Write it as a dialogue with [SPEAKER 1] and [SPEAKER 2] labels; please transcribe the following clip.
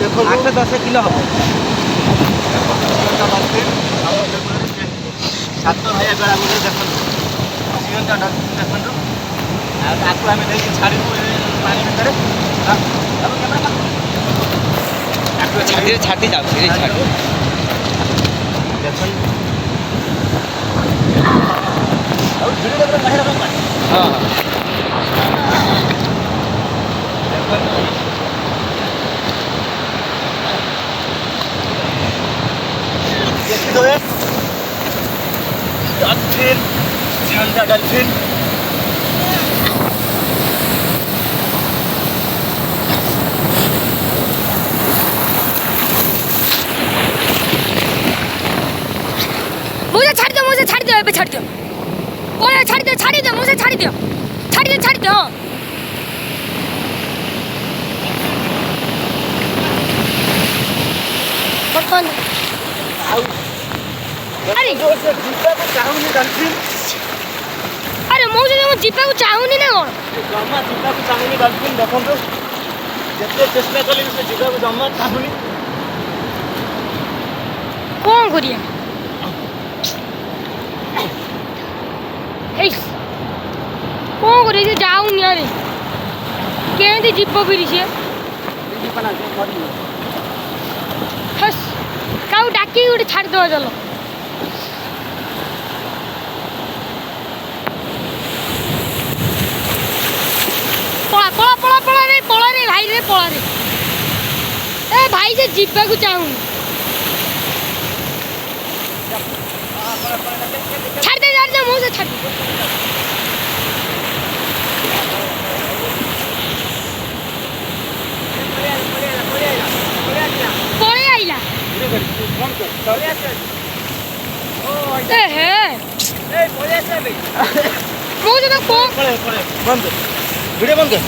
[SPEAKER 1] 8-10 kilo হব। সাত ভাইয়া বেড়া বলে দেখুন জীবনটা দেখুন আর তাকে আমি দেখি ছাড়ি পানি ভিতরে ছাড়তে যাও ছেড়ে ছাড় দেখুন হ্যাঁ डॉल्फिन जीवंत डॉल्फिन
[SPEAKER 2] मुझे छाड़ दो मुझे छाड़ दो छाड़ दो ओए छाड़ दो मुझे छाड़ दो छाड़ दो कौन अरे
[SPEAKER 1] जीपा को चाहूनी डॉल्फिन
[SPEAKER 2] अरे मुझे जो जीपा को चाहूनी ना कौन
[SPEAKER 1] जमा जीपा को चाहूनी डॉल्फिन देखो तो जितने चेष्टा कली से जीपा को जमा चाहूनी
[SPEAKER 2] कौन करिए हे कौन करे से जाऊनी अरे केंदी जीपा फिरी से
[SPEAKER 1] जीपा ना मरी
[SPEAKER 2] हस काउ डाकी उड़ी छाड़ दो चलो पड़ा रे भाई रे पड़ा रे ए भाई से जीपा को चाहूँ छाड़ दे मुँह से छाड़ दे पड़े आइला ए हे मुझे तो बंद
[SPEAKER 1] वीडियो बंद कर